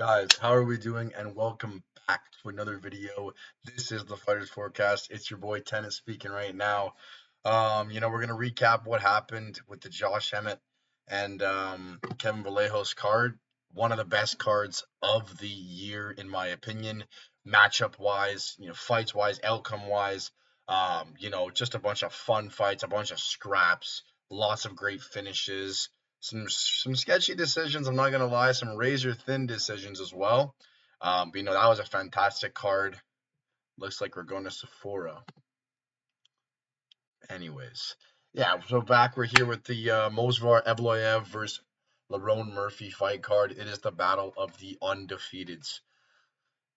Guys, how are we doing? And welcome back to another video. This is the Fighters Forecast. It's your boy Tennis speaking right now. We're gonna recap what happened with the Josh Emmett and Kevin Vallejos card. One of the best cards of the year, in my opinion, matchup wise, fights wise, outcome wise. Just a bunch of fun fights, a bunch of scraps, lots of great finishes. Some sketchy decisions. I'm not gonna lie, some razor thin decisions as well. But that was a fantastic card. Looks like we're going to Sephora. Anyways, yeah. So back we're here with the Mosvar Evloev versus Lerone Murphy fight card. It is the battle of the undefeateds.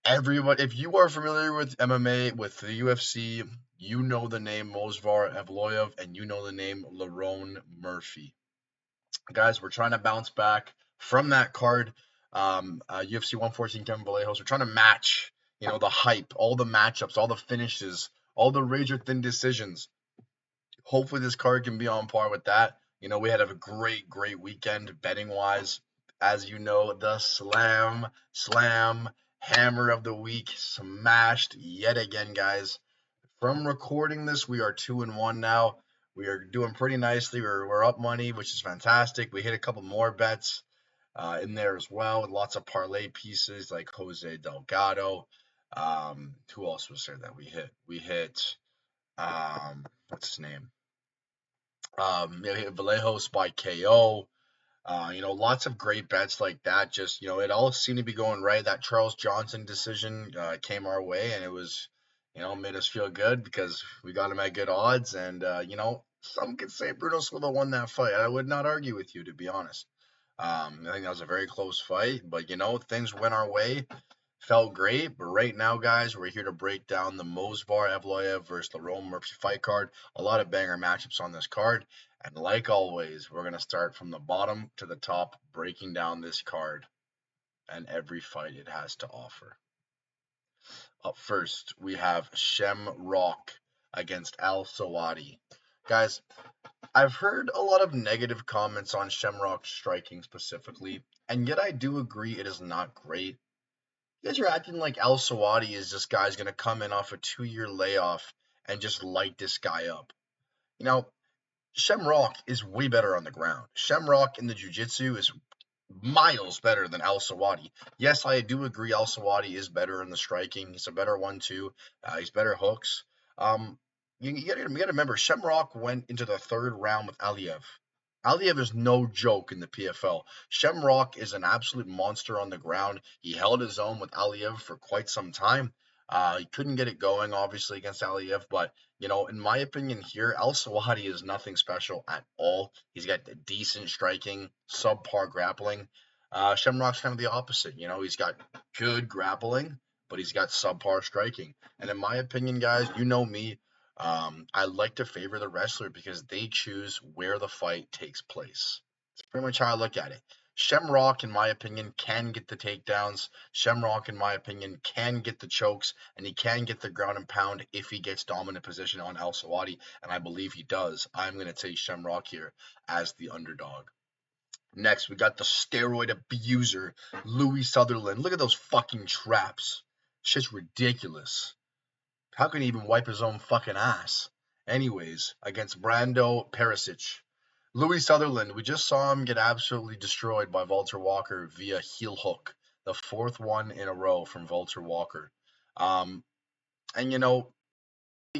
Everyone, if you are familiar with MMA, with the UFC, you know the name Mosvar Evloev and you know the name Lerone Murphy. Guys, we're trying to bounce back from that card. UFC 114 Kevin Vallejos. We're trying to match, the hype, all the matchups, all the finishes, all the razor thin decisions. Hopefully, this card can be on par with that. We had a great weekend betting wise. As you know, the slam hammer of the week smashed yet again, guys. From recording this, we are 2-1 now. We are doing pretty nicely. We're up money, which is fantastic. We hit a couple more bets in there as well, with lots of parlay pieces like Jose Delgado. Who else was there that we hit? We hit what's his name? We hit Vallejos by KO. Lots of great bets like that. Just, it all seemed to be going right. That Charles Johnson decision came our way, and it was, made us feel good because we got him at good odds. And, some could say Bruno Silva won that fight. I would not argue with you, to be honest. I think that was a very close fight, but, things went our way. Felt great, but right now, guys, we're here to break down the Mosvar Evloev versus Lerone Murphy fight card. A lot of banger matchups on this card. And like always, we're going to start from the bottom to the top, breaking down this card and every fight it has to offer. Up first, we have Shamrock against Al Sawadi. Guys, I've heard a lot of negative comments on Shamrock striking specifically, and yet I do agree it is not great. You guys are acting like Al Sawadi is this guy's going to come in off a 2-year layoff and just light this guy up. Shamrock is way better on the ground. Shamrock in the jiu-jitsu is miles better than Al Sawadi. Yes, I do agree Al Sawadi is better in the striking. He's a better 1-2. He's better hooks. You gotta remember, Shamrock went into the third round with Aliev. Aliev is no joke in the PFL. Shamrock is an absolute monster on the ground. He held his own with Aliev for quite some time. He couldn't get it going, obviously, against Aliev, but in my opinion here, Al Sawadi is nothing special at all. He's got decent striking, subpar grappling. Shamrock's kind of the opposite. He's got good grappling, but he's got subpar striking. And in my opinion, guys, you know me, I like to favor the wrestler because they choose where the fight takes place. It's pretty much how I look at it. Shamrock, in my opinion, can get the takedowns. Shamrock, in my opinion, can get the chokes, and he can get the ground and pound if he gets dominant position on Al Sawadi, and I believe he does. I'm going to take Shamrock here as the underdog. Next, we got the steroid abuser, Louis Sutherland. Look at those fucking traps. Shit's ridiculous. How can he even wipe his own fucking ass? Anyways, against Brando Perisic. Louis Sutherland, we just saw him get absolutely destroyed by Walter Walker via heel hook. The fourth one in a row from Walter Walker. And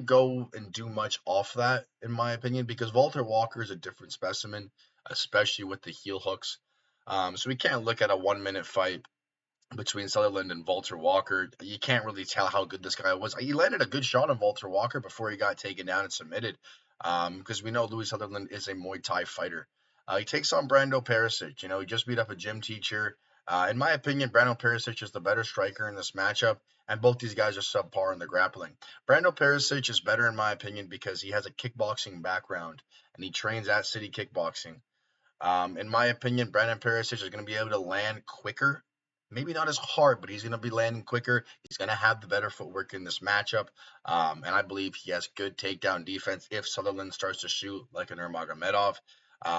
go and do much off that, in my opinion, because Walter Walker is a different specimen, especially with the heel hooks. So we can't look at a 1-minute fight between Sutherland and Walter Walker. You can't really tell how good this guy was. He landed a good shot on Walter Walker before he got taken down and submitted, because we know Louis Sutherland is a Muay Thai fighter. He takes on Brando Perisic. He just beat up a gym teacher. In my opinion, Brando Perisic is the better striker in this matchup, and both these guys are subpar in the grappling. Brando Perisic is better, in my opinion, because he has a kickboxing background, and he trains at City Kickboxing. In my opinion, Brandon Perisic is going to be able to land quicker. Maybe not as hard, but he's going to be landing quicker. He's going to have the better footwork in this matchup. And I believe he has good takedown defense if Sutherland starts to shoot like an Nurmagomedov.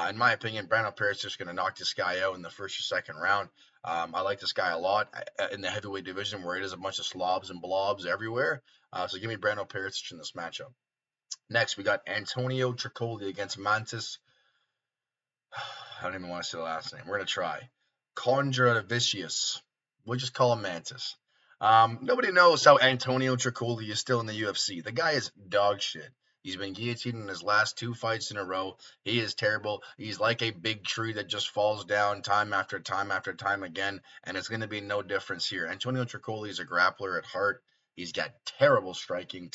In my opinion, Brandon Perisic is going to knock this guy out in the first or second round. I like this guy a lot in the heavyweight division where it is a bunch of slobs and blobs everywhere. So give me Brando Perisic in this matchup. Next, we got Antonio Tricoli against Mantis. I don't even want to say the last name. We're going to try. Condravicius. We'll just call him Mantis. Nobody knows how Antonio Tricoli is still in the UFC. The guy is dog shit. He's been guillotined in his last 2 fights in a row. He is terrible. He's like a big tree that just falls down time after time after time again, and it's going to be no difference here. Antonio Tricoli is a grappler at heart. He's got terrible striking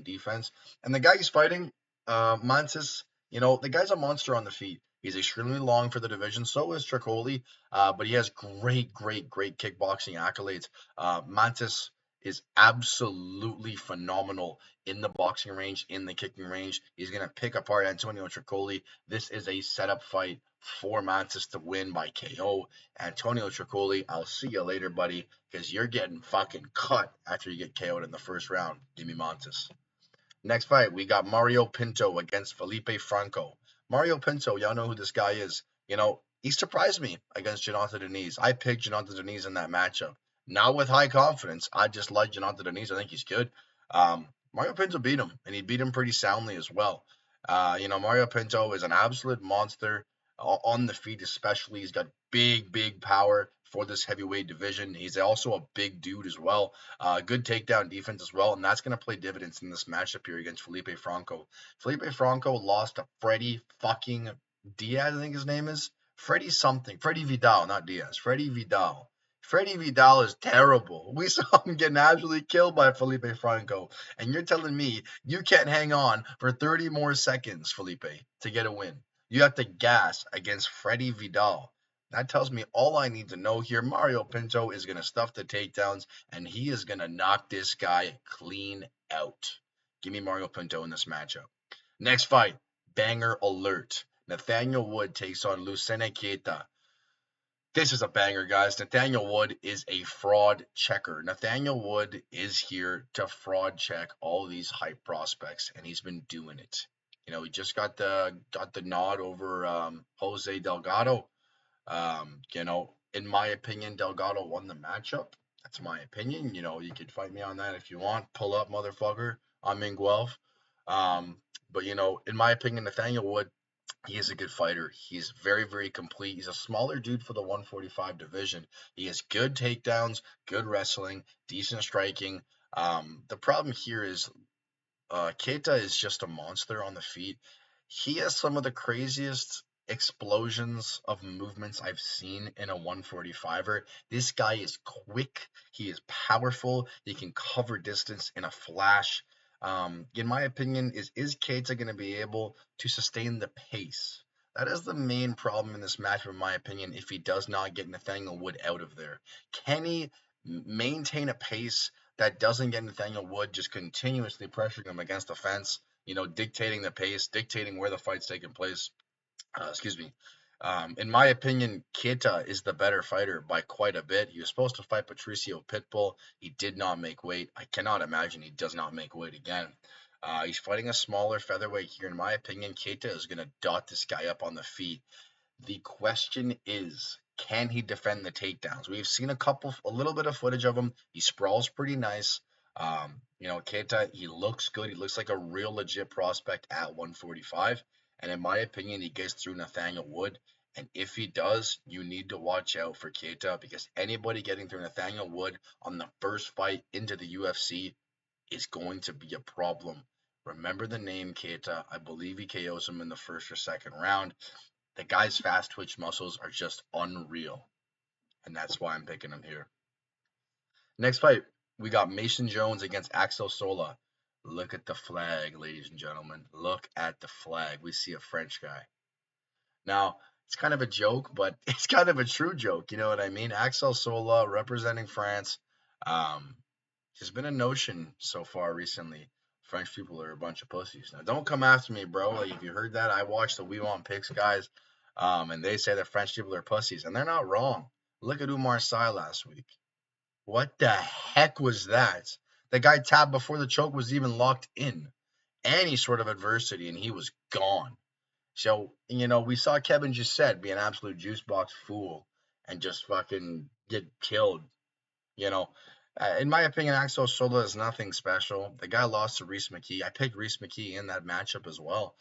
defense. And the guy he's fighting, Mantis, the guy's a monster on the feet. He's extremely long for the division. So is Tricoli, but he has great kickboxing accolades. Mantis is absolutely phenomenal in the boxing range, in the kicking range. He's going to pick apart Antonio Tricoli. This is a setup fight for Mantis to win by KO. Antonio Tricoli, I'll see you later, buddy, because you're getting fucking cut after you get KO'd in the first round. Give me Mantis. Next fight, we got Mario Pinto against Felipe Franco. Mario Pinto, y'all know who this guy is. He surprised me against Jonathan Deniz. I picked Jonathan Deniz in that matchup. Not with high confidence. I just like Jonathan Deniz. I think he's good. Mario Pinto beat him, and he beat him pretty soundly as well. Mario Pinto is an absolute monster on the feet, especially. He's got big power for this heavyweight division. He's also a big dude as well. Good takedown defense as well, and that's going to play dividends in this matchup here against Felipe Franco. Felipe Franco lost to Freddie fucking Diaz, I think his name is. Freddie something. Freddie Vidal, not Diaz. Freddie Vidal. Freddie Vidal is terrible. We saw him getting absolutely killed by Felipe Franco, and you're telling me you can't hang on for 30 more seconds, Felipe, to get a win. You have to gas against Freddie Vidal. That tells me all I need to know here. Mario Pinto is going to stuff the takedowns, and he is going to knock this guy clean out. Give me Mario Pinto in this matchup. Next fight, banger alert. Nathaniel Wood takes on Lucene Keita. This is a banger, guys. Nathaniel Wood is a fraud checker. Nathaniel Wood is here to fraud check all these hype prospects, and he's been doing it. He just got the nod over Jose Delgado. In my opinion, Delgado won the matchup. That's my opinion. You could fight me on that if you want. Pull up, motherfucker. I'm in Guelph. But in my opinion, Nathaniel Wood, he is a good fighter. He's very complete. He's a smaller dude for the 145 division. He has good takedowns, good wrestling, decent striking. The problem here is Keita is just a monster on the feet. He has some of the craziest explosions of movements I've seen in a 145er. This guy is quick. He is powerful. He can cover distance in a flash. In my opinion, is Keita going to be able to sustain the pace? That is the main problem in this match, in my opinion, if he does not get Nathaniel Wood out of there. Can he maintain a pace that doesn't get Nathaniel Wood just continuously pressuring him against the fence, dictating the pace, dictating where the fight's taking place? Excuse me. In my opinion, Keita is the better fighter by quite a bit. He was supposed to fight Patricio Pitbull. He did not make weight. I cannot imagine he does not make weight again. He's fighting a smaller featherweight here. In my opinion, Keita is going to dot this guy up on the feet. The question is, can he defend the takedowns? We've seen a little bit of footage of him. He sprawls pretty nice. Keita, he looks good. He looks like a real legit prospect at 145. And in my opinion, he gets through Nathaniel Wood. And if he does, you need to watch out for Keita, because anybody getting through Nathaniel Wood on the first fight into the UFC is going to be a problem. Remember the name Keita. I believe he KOs him in the first or second round. The guy's fast twitch muscles are just unreal. And that's why I'm picking him here. Next fight, we got Mason Jones against Axel Sola. Look at the flag, ladies and gentlemen. Look at the flag. We see a French guy. Now, it's kind of a joke, but it's kind of a true joke. You know what I mean? Axel Sola representing France. There's been a notion so far recently. French people are a bunch of pussies. Now, don't come after me, bro. Like, if you heard that, I watched the We Want Picks guys, and they say that French people are pussies, and they're not wrong. Look at Umar Sy last week. What the heck was that? The guy tapped before the choke was even locked in. Any sort of adversity, and he was gone. So, we saw Kevin just said be an absolute juice box fool. and just fucking get killed. You know, in my opinion, Axel Sola is nothing special. The guy lost to Reese McKee. I picked Reese McKee in that matchup as well.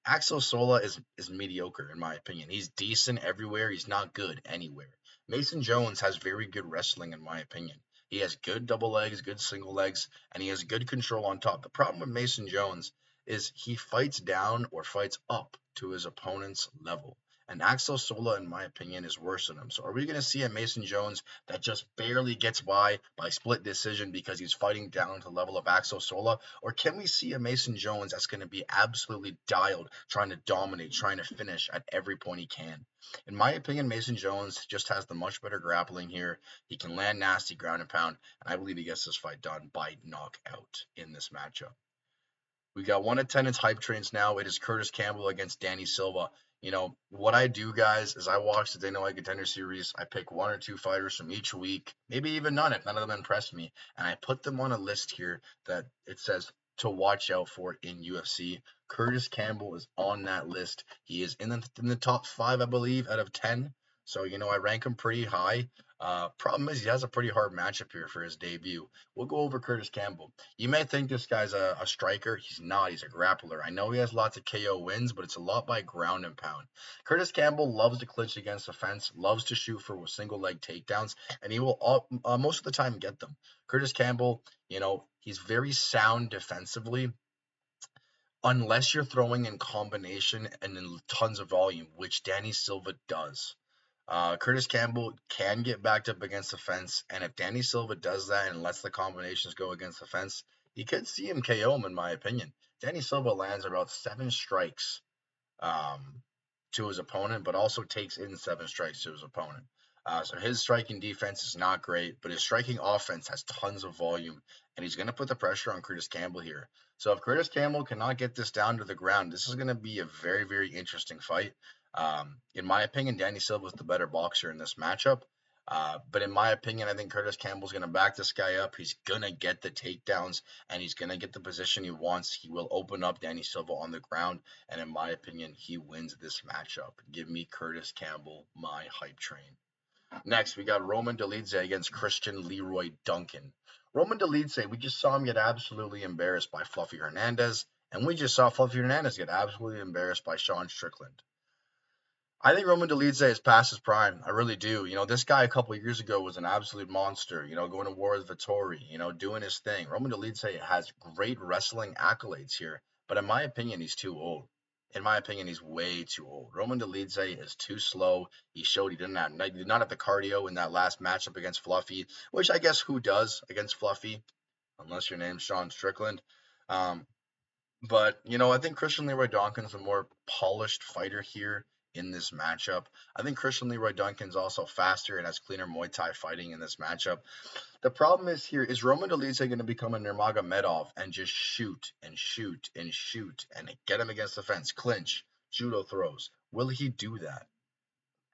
Axel Sola is mediocre in my opinion. He's decent everywhere. He's not good anywhere. Mason Jones has very good wrestling in my opinion. He has good double legs, good single legs, and he has good control on top. The problem with Mason Jones is he fights down or fights up to his opponent's level. And Axel Sola, in my opinion, is worse than him. So are we going to see a Mason Jones that just barely gets by split decision because he's fighting down to the level of Axel Sola? Or can we see a Mason Jones that's going to be absolutely dialed, trying to dominate, trying to finish at every point he can? In my opinion, Mason Jones just has the much better grappling here. He can land nasty ground and pound, and I believe he gets this fight done by knockout in this matchup. We got one attendance hype trains now. It is Curtis Campbell against Danny Silva. What I do, guys, is I watch the Dana White Contender Series. I pick one or two fighters from each week, maybe even none if none of them impress me, and I put them on a list here that it says to watch out for in UFC. Curtis Campbell is on that list. He is in the top five, I believe, out of 10. So, I rank him pretty high. Problem is, he has a pretty hard matchup here for his debut. We'll go over Curtis Campbell. You may think this guy's a striker. He's not. He's a grappler. I know he has lots of KO wins, but it's a lot by ground and pound. Curtis Campbell loves to clinch against the fence, loves to shoot for single leg takedowns, and he will most of the time get them. Curtis Campbell, he's very sound defensively, unless you're throwing in combination and in tons of volume, which Danny Silva does. Curtis Campbell can get backed up against the fence, and if Danny Silva does that and lets the combinations go against the fence, you could see him KO him, in my opinion. Danny Silva lands about 7 strikes um, to his opponent, but also takes in 7 strikes to his opponent. So his striking defense is not great, but his striking offense has tons of volume, and he's going to put the pressure on Curtis Campbell here. So if Curtis Campbell cannot get this down to the ground, this is going to be a very, very interesting fight. In my opinion, Danny Silva is the better boxer in this matchup. But in my opinion, I think Curtis Campbell's going to back this guy up. He's going to get the takedowns, and he's going to get the position he wants. He will open up Danny Silva on the ground, and in my opinion, he wins this matchup. Give me Curtis Campbell, my hype train. Next, we got Roman Dolidze against Christian Leroy Duncan. Roman Dolidze, we just saw him get absolutely embarrassed by Fluffy Hernandez, and we just saw Fluffy Hernandez get absolutely embarrassed by Sean Strickland. I think Roman Dolidze is past his prime. I really do. This guy a couple of years ago was an absolute monster, going to war with Vittori, doing his thing. Roman Dolidze has great wrestling accolades here, but in my opinion, he's too old. In my opinion, he's way too old. Roman Dolidze is too slow. He showed he did not have the cardio in that last matchup against Fluffy, which I guess who does against Fluffy, unless your name's Sean Strickland. But, I think Christian Leroy Duncan's a more polished fighter here in this matchup. I think Christian Leroy Duncan's also faster and has cleaner Muay Thai fighting in this matchup. The problem is here, is Roman Dolidze going to become a Nurmagomedov and just shoot and shoot and shoot and get him against the fence, clinch, judo throws? Will he do that?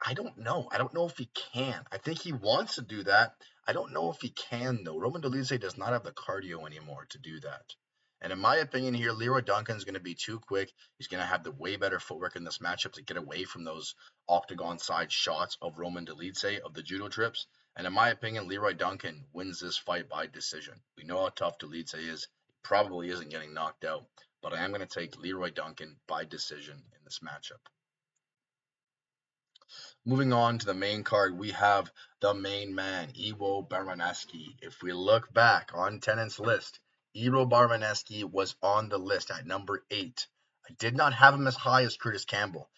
I don't know. I don't know if he can. I think he wants to do that. I don't know if he can, though. Roman Dolidze does not have the cardio anymore to do that. And in my opinion here, Leroy Duncan is going to be too quick. He's going to have the way better footwork in this matchup to get away from those octagon side shots of Roman Dolidze of the judo trips. And in my opinion, Leroy Duncan wins this fight by decision. We know how tough Dolidze is. He probably isn't getting knocked out. But I am going to take Leroy Duncan by decision in this matchup. Moving on to the main card, we have the main man, Iwo Barmaneski. If we look back on Tennant's list, Iwo Barmaneski was on the list at number 8. I did not have him as high as Curtis Campbell.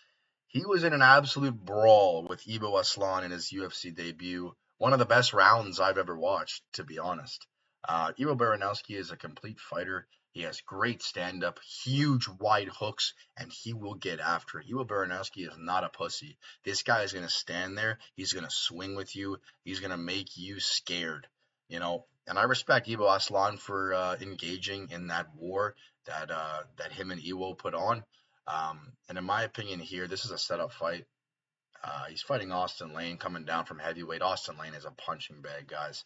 He was in an absolute brawl with Ivo Aslan in his UFC debut. One of the best rounds I've ever watched, to be honest. Ivo Baranowski is a complete fighter. He has great stand-up, huge wide hooks, and he will get after it. Ivo Baranowski is not a pussy. This guy is going to stand there. He's going to swing with you. He's going to make you scared. And I respect Ivo Aslan for engaging in that war that him and Iwo put on. And in my opinion here, this is a setup fight. He's fighting Austin Lane coming down from heavyweight. Austin Lane is a punching bag, guys.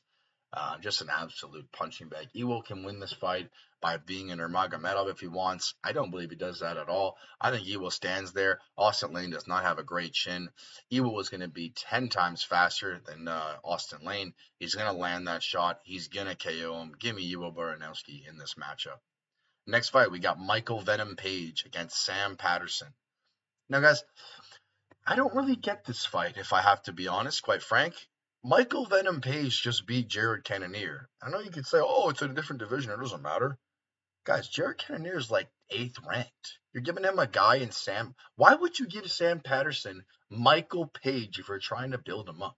Just an absolute punching bag. Ewell can win this fight by being an Nurmagomedov if he wants. I don't believe he does that at all. I think Ewell stands there. Austin Lane does not have a great chin. Ewell is going to be 10 times faster than Austin Lane. He's going to land that shot. He's going to KO him. Give me Ewell Baranowski in this matchup. Next fight, we got Michael Venom Page against Sam Patterson. Now, guys, I don't really get this fight, if I have to be honest, quite frank. Michael Venom Page just beat Jared Cannonier. I know you could say, oh, it's in a different division. It doesn't matter. Guys, Jared Cannonier is like 8th ranked. You're giving him a guy in Sam. Why would you give Sam Patterson Michael Page if you're trying to build him up?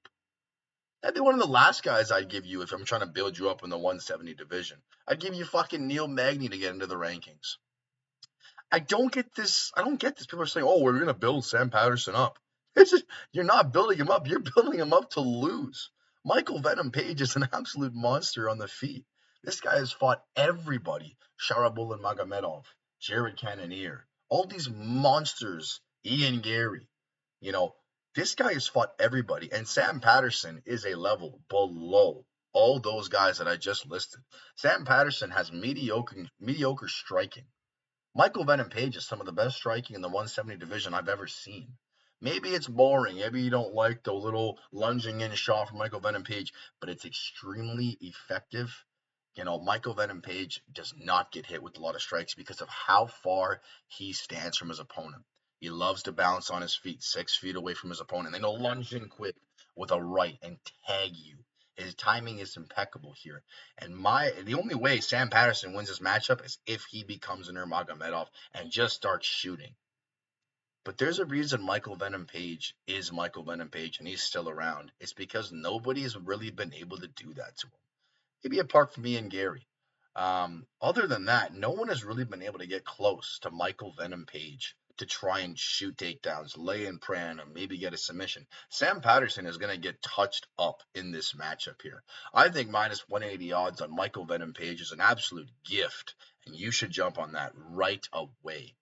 That'd be one of the last guys I'd give you if I'm trying to build you up in the 170 division. I'd give you fucking Neil Magny to get into the rankings. I don't get this. I don't get this. People are saying, "Oh, we're gonna build Sam Patterson up." It's just, you're not building him up. You're building him up to lose. Michael Venom Page is an absolute monster on the feet. This guy has fought everybody: Sharabulin Magomedov, Jared Cannonier, all these monsters. Ian Gary. You know, this guy has fought everybody, and Sam Patterson is a level below all those guys that I just listed. Sam Patterson has mediocre striking. Michael Venom Page is some of the best striking in the 170 division I've ever seen. Maybe it's boring. Maybe you don't like the little lunging in shot from Michael Venom Page, but it's extremely effective. Michael Venom Page does not get hit with a lot of strikes because of how far he stands from his opponent. He loves to bounce on his feet, 6 feet away from his opponent. Then he'll lunge in quick with a right and tag you. His timing is impeccable here. And the only way Sam Patterson wins this matchup is if he becomes an Nurmagomedov and just starts shooting. But there's a reason Michael Venom Page is Michael Venom Page and he's still around. It's because nobody's really been able to do that to him. Maybe apart from me and Gary. Other than that, no one has really been able to get close to Michael Venom Page to try and shoot takedowns, lay in pran, or maybe get a submission. Sam Patterson is going to get touched up in this matchup here. I think minus 180 odds on Michael Venom Page is an absolute gift, and you should jump on that right away.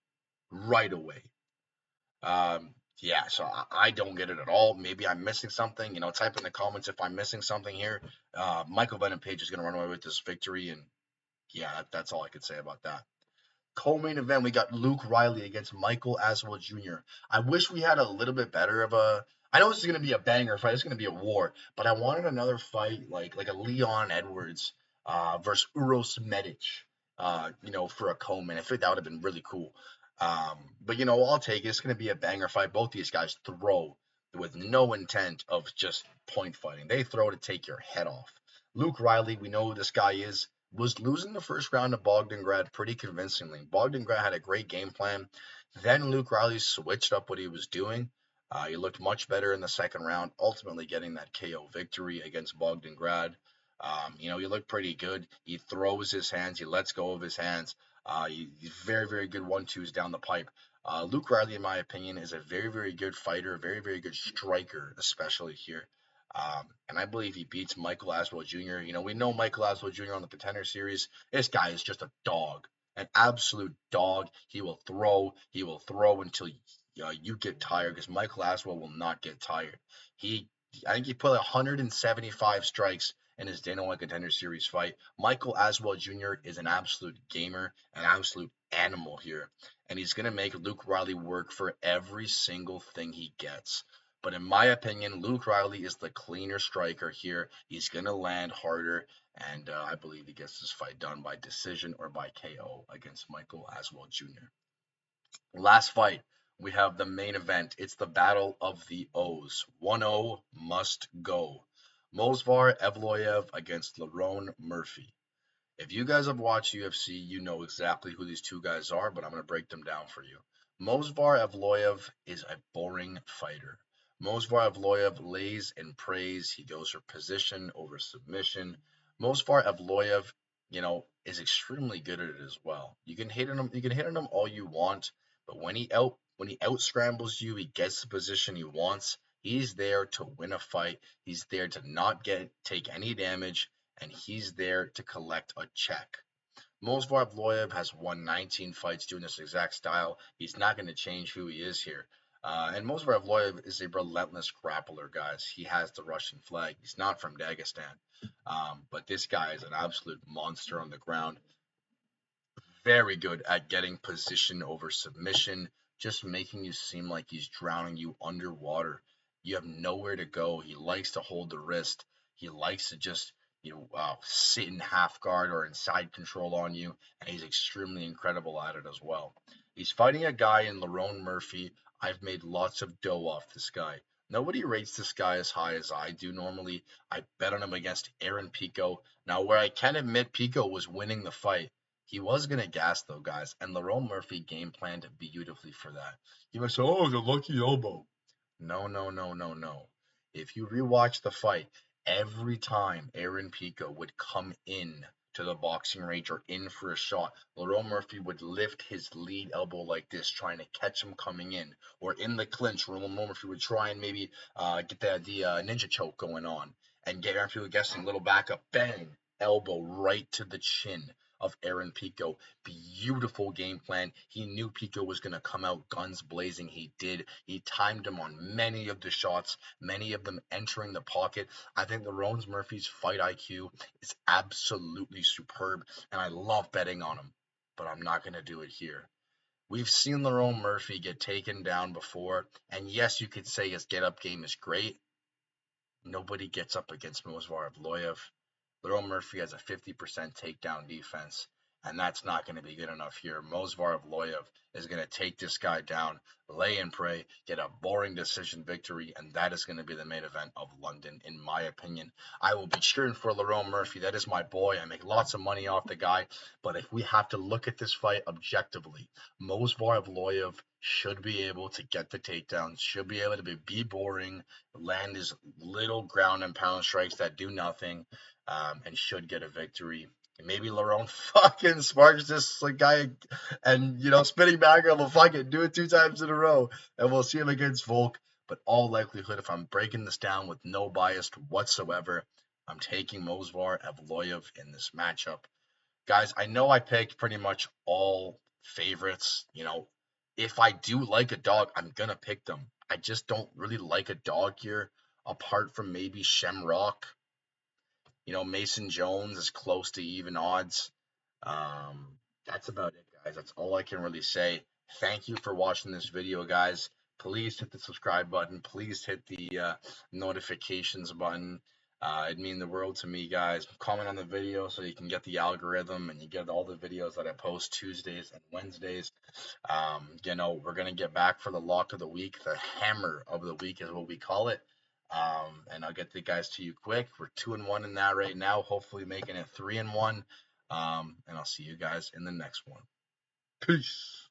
Right away. Yeah, so I don't get it at all. Maybe I'm missing something. Type in the comments if I'm missing something here. Michael Venom Page is going to run away with this victory, and yeah, that's all I could say about that. Co-main event, we got Luke Riley against Michael Aswell Jr. I wish we had a little bit better of a. I know this is going to be a banger fight. It's going to be a war, but I wanted another fight like a Leon Edwards versus Uros Medic. For a co-main. I think that would have been really cool. But I'll take it. It's going to be a banger fight. Both these guys throw with no intent of just point fighting. They throw to take your head off. Luke Riley, we know who this guy is, was losing the first round to Bogdangrad pretty convincingly. Bogdangrad had a great game plan. Then Luke Riley switched up what he was doing. He looked much better in the second round, ultimately getting that KO victory against Bogdangrad. He looked pretty good. He throws his hands. He lets go of his hands. He's very, very good 1-2s down the pipe. Luke Riley, in my opinion, is a very, very good fighter, very, very good striker, especially here. And I believe he beats Michael Aswell Jr. We know Michael Aswell Jr. on the Contender Series. This guy is just a dog, an absolute dog. He will throw until you get tired because Michael Aswell will not get tired. I think he put 175 strikes in his Dana White Contender Series fight. Michael Aswell Jr. is an absolute gamer, an absolute animal here, and he's going to make Luke Riley work for every single thing he gets. But in my opinion, Luke Riley is the cleaner striker here. He's going to land harder, and I believe he gets this fight done by decision or by KO against Michael Aswell Jr. Last fight, we have the main event. It's the Battle of the O's. 1-0 must go. Mosvar Evloev against Lerone Murphy. If you guys have watched UFC, you know exactly who these two guys are, but I'm going to break them down for you. Mosvar Evloev is a boring fighter. Mosvar Evloev lays and prays. He goes for position over submission. Mosvar Evloev, is extremely good at it as well. You can hit on him all you want, but when he out scrambles you, he gets the position he wants. He's there to win a fight. He's there to not take any damage, and he's there to collect a check. Mosvar Evloev has won 19 fights doing this exact style. He's not going to change who he is here. And Mosvar Evloev is a relentless grappler, guys. He has the Russian flag. He's not from Dagestan. But this guy is an absolute monster on the ground. Very good at getting position over submission, just making you seem like he's drowning you underwater. You have nowhere to go. He likes to hold the wrist. He likes to just sit in half guard or in side control on you, and he's extremely incredible at it as well. He's fighting a guy in Lerone Murphy. I've made lots of dough off this guy. Nobody rates this guy as high as I do normally. I bet on him against Aaron Pico. Now, where I can admit Pico was winning the fight, he was gonna gas though, guys, and Lerone Murphy game planned beautifully for that. You might say, "Oh, the lucky elbow." No, no, no, no, no. If you rewatch the fight, every time Aaron Pico would come in to the boxing range or in for a shot, Lerone Murphy would lift his lead elbow like this, trying to catch him coming in. Or in the clinch, Lerone Murphy would try and maybe get the ninja choke going on and get Aaron Pico guessing, little backup, bang, elbow right to the chin of Aaron Pico. Beautiful game plan. He knew Pico was going to come out guns blazing. He did. He timed him on many of the shots, many of them entering the pocket. I think Lerone Murphy's fight IQ is absolutely superb, and I love betting on him, but I'm not going to do it here. We've seen Lerone Murphy get taken down before, and yes, you could say his get up game is great. Nobody gets up against Mosvar Evloev. Lerone Murphy has a 50% takedown defense, and that's not going to be good enough here. Mosvar Evloev is going to take this guy down, lay and pray, get a boring decision victory, and that is going to be the main event of London, in my opinion. I will be cheering for Lerone Murphy. That is my boy. I make lots of money off the guy, but if we have to look at this fight objectively, Mosvar Evloev should be able to get the takedowns, should be able to be boring, land his little ground and pound strikes that do nothing, and should get a victory. Maybe Lerone fucking sparks this guy and, spinning back will fucking do it 2 times in a row. And we'll see him against Volk. But all likelihood, if I'm breaking this down with no bias whatsoever, I'm taking Mosvar Evloev in this matchup. Guys, I know I picked pretty much all favorites. If I do like a dog, I'm going to pick them. I just don't really like a dog here, apart from maybe Shamrock. Mason Jones is close to even odds. That's about it, guys. That's all I can really say. Thank you for watching this video, guys. Please hit the subscribe button. Please hit the notifications button. It'd mean the world to me, guys. Comment on the video so you can get the algorithm and you get all the videos that I post Tuesdays and Wednesdays. We're going to get back for the lock of the week. The hammer of the week is what we call it. And I'll get the guys to you quick. We're 2-1 in that right now. Hopefully making it 3-1. And I'll see you guys in the next one. Peace.